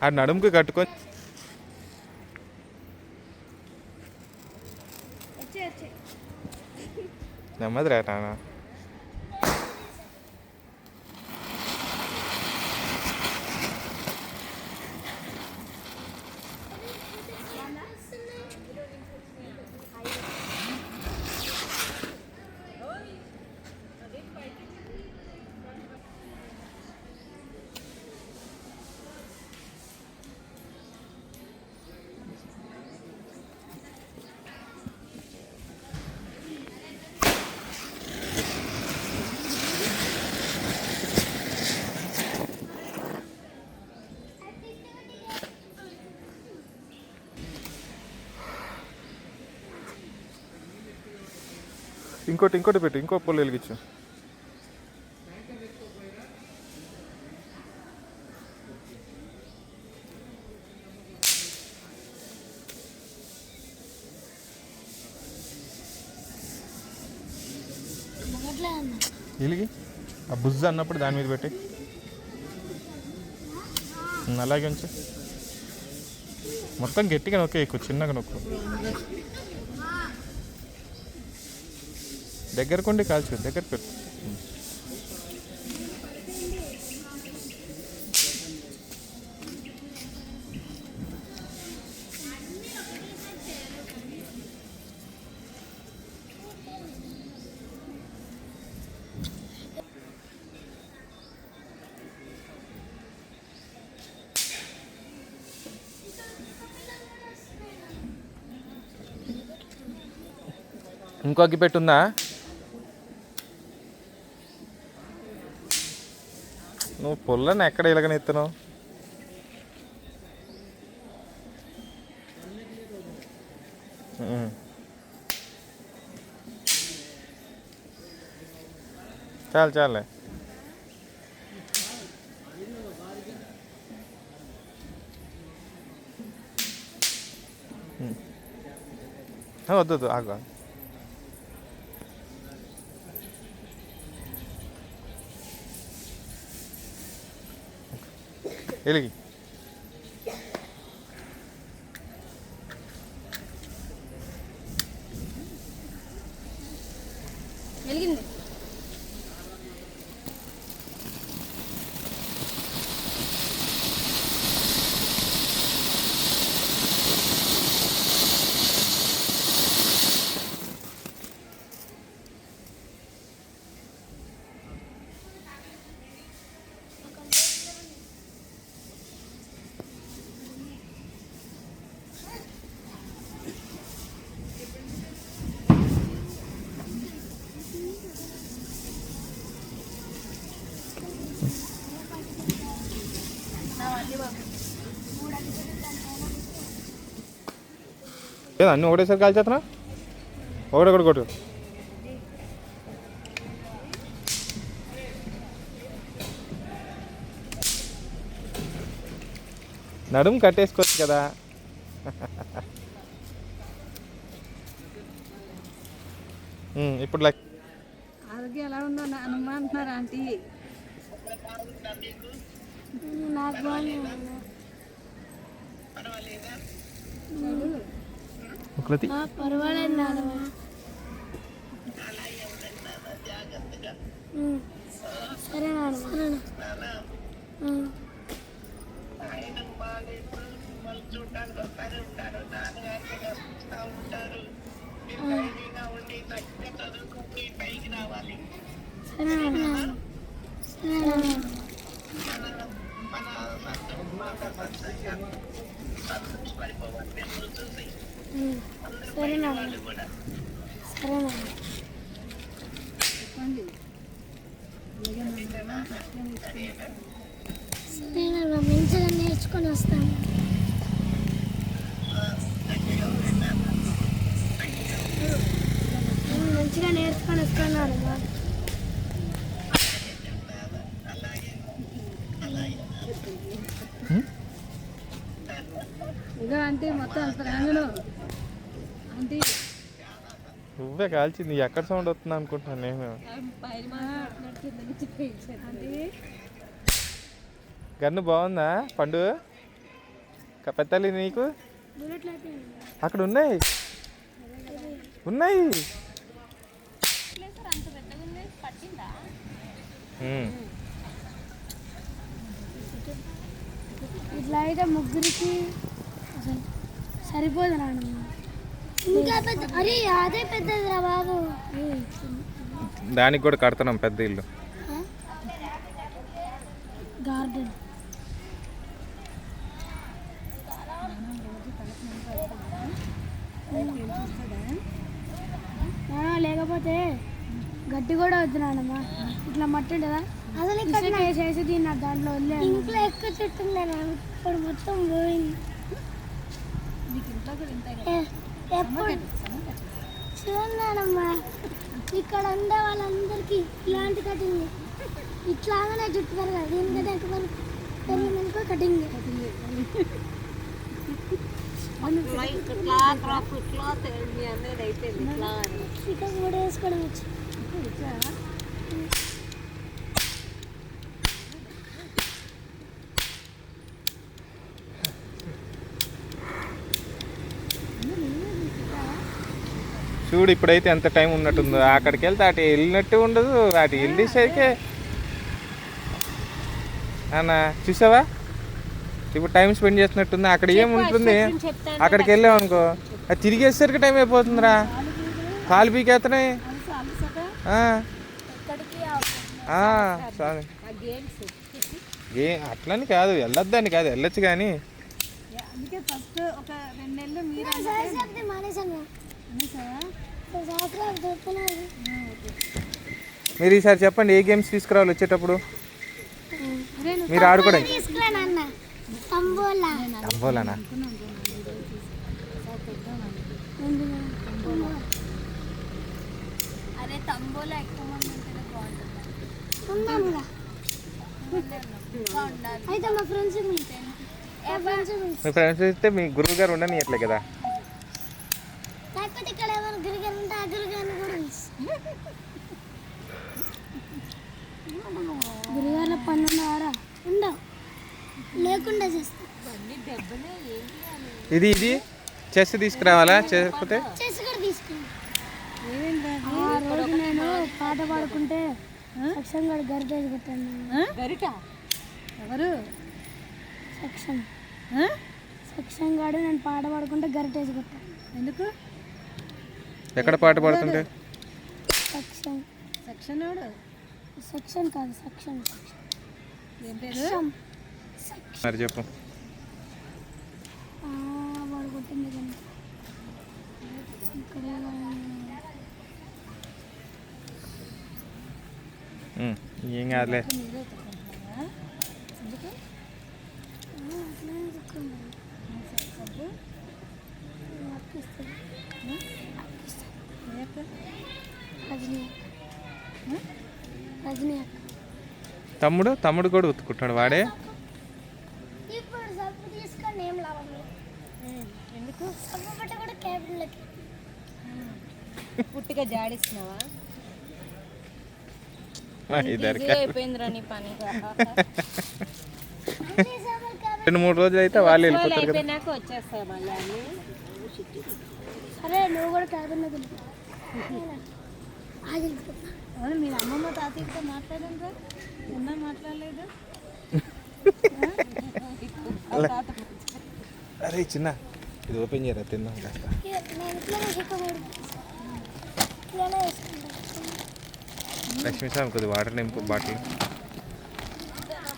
ఆ నడుముకి కట్టుకొని నెమ్మది రేటానా. ఇంకోటి పెట్టు, ఇంకో పొల్లు వెలిగించు. వెలిగి ఆ బుజ్జ అన్నప్పుడు దాని మీద పెట్టి అలాగే ఉంచు. మొత్తం గట్టిగా నొక్కే, ఎక్కువ చిన్నగా నొక్కు. దగ్గరకుండి కాల్చు, దగ్గర పెట్టు. ఇంకో అగ్గి పెట్టుందా? నువ్వు పుల్లని ఎక్కడ ఇలాగనెత్తున్నావు? చాలే వద్దు ఆగు. వెలిగి వెలిగింది. అన్నీ ఒకటేసారి కాల్చేస్తున్నా? ఒకటి కొట్టు. నడుము కట్టేసుకోవచ్చు కదా. ఇప్పుడు ఆరోగ్యం ఎలా ఉందో అనుమా అంటున్నారు ఆంటీ. నాకు పర్వాలేదు నాన్న. సరే నాన్న. మంచిగా నేర్చుకొని వస్తాను. మంచిగా నేర్చుకొని వస్తున్నారు. ఇక అంటే మొత్తం రాంగను అంటే నువ్వే కాల్చింది. ఎక్కడ సౌండ్ వస్తుంది అనుకుంటున్నాను నేను. గన్ను బాగుందా పండు? పెద్దలి నీకు బుల్లెట్లు అయితే అక్కడ ఉన్నాయి ఉన్నాయి. ఇట్లా అయితే ముగ్గురికి అసలు సరిపోదు నాన్న. ఇంకా పెద్ద అరే అదే పెద్దదిరా బాబు. దానికి కూడా కడుతున్నాం పెద్ద ఇల్లు. గార్డెన్ లేకపోతే గడ్డి కూడా వద్దు నాన్నమ్మ. ఇట్లా మట్టి ఉంటుందా అసలు ఇక్కడ వేసేసి దీన్ని దాంట్లో వదిలేదు. ఇంట్లో ఎక్కువ చెట్టు ఉందా ఇప్పుడు మొత్తం పోయింది. ఎప్పుడు చూడమ్మా ఇక్కడ ఉండే వాళ్ళందరికీ ఇలాంటి కటింగ్ ఇట్లాగానే జుట్టు పెరగాలి. దీనికంటే ఎక్కువ పెరిగినందుకు కటింగ్ చికెన్ కూడా వేసుకోవడం వచ్చి చూడు ఇప్పుడైతే ఎంత టైం ఉన్నట్టుందో. అక్కడికి వెళ్తే అటు వెళ్ళినట్టు ఉండదు, అటు వెళ్ళేసరికి అన్న చూసావా ఇప్పుడు టైం స్పెండ్ చేస్తున్నట్టుంది. అక్కడ ఏముంటుంది, అక్కడికి వెళ్ళామనుకో అది తిరిగేసరికి టైం అయిపోతుందిరా. కాలు పీకేస్తున్నాయి. అట్లని కాదు, వెళ్ళొద్దని కాదు, వెళ్ళొచ్చు కానీ మీరు ఈసారి చెప్పండి ఏ గేమ్స్ తీసుకురావాలి వచ్చేటప్పుడు మీరు ఆడుకోవడానికి. తంబోలానా అరే తంబోలా ఎక్కువ మంది ఉంటేనే బాగుంటుంది. అయితే మా ఫ్రెండ్స్ మీ ఫ్రెండ్స్ ఇస్తే మీ గురువు గారు ఉండని ఎట్లే కదా. లేకపోతే ఇక్కడ ఎవరు గురుగారు ఉంటే ఆ గురుగారిని కూడా గురుగారుల పన్ను ఉన్నారా ఉండవు లేకుండా చేస్తా. ఇది ఇది చెస్ తీసుకురావాలా? చేయకపోతే చెస్ కూడా తీసుకురా. ఆ రోజు నేను పాట పాడుకుంటే సెక్షన్ గారు గరిటేజ్ కొట్టాను. గరిట ఎవరు? సెక్షన్ గారు నేను పాట పాడుకుంటే గరిటేజ్ కొట్టాను. ఎందుకు? ఎక్కడ పాట పాడుతుంటే? సెక్షన్ సెక్షన్ సెక్షన్ కాదు సెక్షన్. ఏం పేరు మరి చెప్పు. వాడు కొట్టింది కానీ ఇక్కడ ఏం కాదులే. తమ్ముడు తమ్ముడు కూడా ఉతుకుంటాడు వాడే. ఇప్పుడు సబ్బు తీసుకొని ఏం లాభం? ఎందుకు సబ్బు పట్ట కూడా క్యాబిన్లకి పుట్టిగా జాడిస్తున్నావా? అయిపోయిందిరా నీ పని. 2-3 రోజులు అయితే వాళ్ళు వెళ్ళిపోతారు కదా. అయిపోయినాక వచ్చేస్తాయి మళ్ళీ. సరే నువ్వు కూడా క్యాబిన్లోకి వెళ్ళిపో. అవును మీ అమ్మమ్మ తాతయ్యతో మాట్లాడండి. ఉన్నా మాట్లాడలేదు. అరే చిన్న ఇది ఓపెన్ చేయరా తిందాం కాస్త. లక్ష్మీ స్వామి కొద్ది వాటర్ నింపు బాటిల్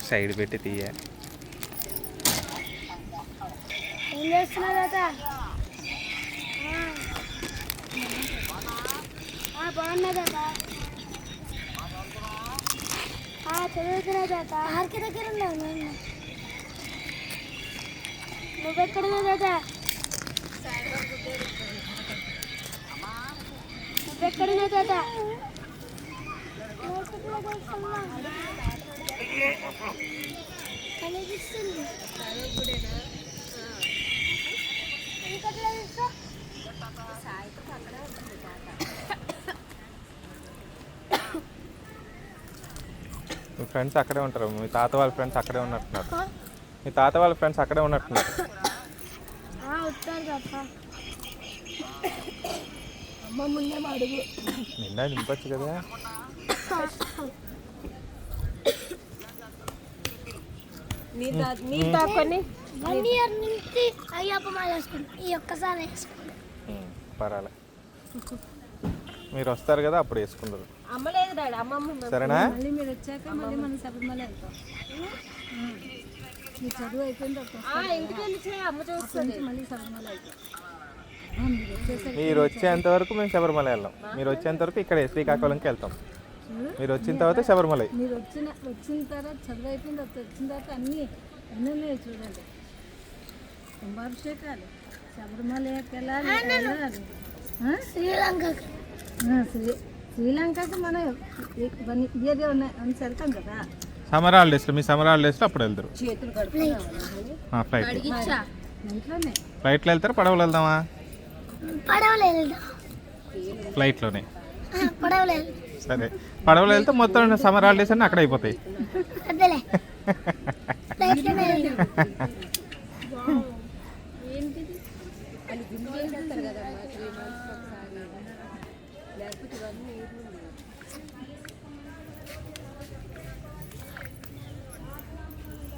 సైడ్ పెట్టి తీయ. ఏం చేస్తున్నావు తాత? బాగున్నా తాత. చదువుతున్నా తాత. ఆర్కి దగ్గర ఉన్నావు నేను. నువ్వెక్కడున్నావు తాత? నువ్వెక్కడున్నావు తాత? కనిపిస్తుంది. మీ ఫ్రెండ్స్ అక్కడే ఉంటారు. మీ తాత వాళ్ళ ఫ్రెండ్స్ అక్కడే ఉన్నట్టున్నారు. మీ తాత వాళ్ళ ఫ్రెండ్స్ అక్కడే ఉన్నట్టున్నారు. వస్తారు తప్ప అమ్మ ముందే అడుగు. నిండా నింపచ్చు కదా. నీ తాకొని 1 ఇయర్ నుంచి అయ్యప్ప మాల వేసుకుంటాం. ఈ ఒక్కసారి వేసుకుంటాం. పర్వాలే, మీరు వస్తారు కదా అప్పుడు వేసుకుంటారు. అమ్మ లేదు డాడీ, అమ్మమ్మ. సరేనా? మళ్ళీ మీరు వచ్చాక మళ్ళీ మనం శబరిమల వెళ్తాం. మీ చదువు అయిపోయిన తర్వాత ఇంటికి వెళ్ళి అమ్మ చూస్తుంది. మళ్ళీ శబరిమల వెళ్తాం. మీరు వచ్చేంత వరకు మేము శబరిమల వెళ్ళాం. మీరు వచ్చేంత వరకు ఇక్కడ శ్రీకాకుళంకి వెళ్తాం. మీరు వచ్చిన తర్వాత శబరిమల. మీరు వచ్చిన తర్వాత చదువు అయిపోయిన తర్వాత వచ్చిన తర్వాత అన్నీ ఉన్నాయి చూడండి. కుంభాభిషేకాలు, శబరిమలకి వెళ్ళాలి. శ్రీలంకకి శ్రీలంకకి మనం ఇయర్ ఉన్నాయి అని వెళ్తాం కదా. సమ్మర్ హాలిడేస్లో, మీ సమ్మర్ హాలిడేస్లో అప్పుడు వెళ్తారు. చేతులు ఇంట్లోనే ఫ్లైట్లో వెళ్తారు, పడవలు వెళ్దామా? పడవలు వెళ్దాం. ఫ్లైట్లోనే. పడవలు వెళ్దాం. సరే, పడవలు వెళ్తే మొత్తం సమ్మర్ హాలిడేస్ అన్నీ అక్కడ అయిపోతాయి. అదేలే ఫ్లైట్లోనే వెళ్దాం. ఏంటిది అది గుండె చేస్తారు కదా 3 months ఒకసారి. లేకపోతే ఇవన్నీ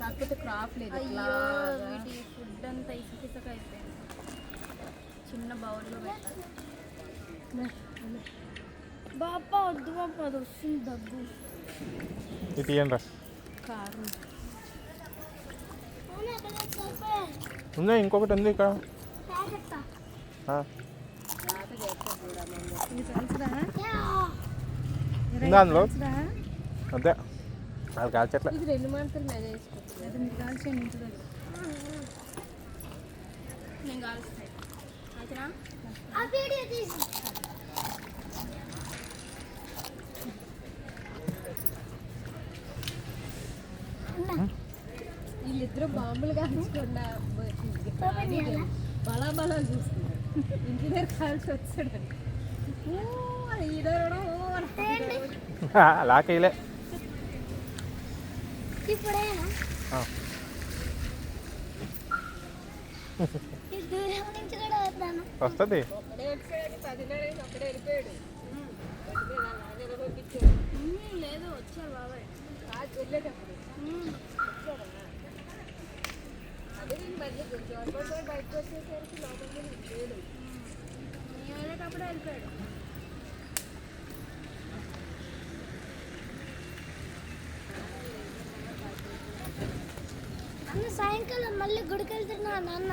కాకపోతే క్రాప్ లేదు. వీటి ఫుడ్ అంతా ఇసుక అయిపోయింది. చిన్న బౌల్లో పెట్టాలి. బాపా వద్దు బాపా, అది వస్తుంది దగ్గు. ఇది తీయండి రా. కారం ఉందా? ఇంకొకటి ఉంది ఇక్కడ. ఆ. ఉందా అందులో? అదే అది కాల్చట్లే. ఇది 2 మంత్లు మేనేజ్ చేసుకుంటుంది. అది మీరు కాల్చేయండి ఇంటి దగ్గర. నేను కాలుస్తాను. అయితేనా ఆ వీడియో తీసి వీళ్ళిద్దరూ బాంబులు కాల్చకుండా బలా చూస్తున్నారు. ఇంటి దగ్గర కాల్చి వచ్చాడు. లాకేలే. ఇప్పుడేనా దూరం నుంచి కూడా వస్తాను. వస్తుంది. లేదు వచ్చారు బాబాయ్. వెళ్ళేటప్పుడు అదే నేను మళ్ళీ బయటకు వచ్చేసరికి లోపలికి లేడు. నేను వెళ్ళేటప్పుడే వెళ్ళిపోయాడు. అన్న సాయంకాలం మళ్ళీ గుడికి వెళ్తున్నా నాన్న.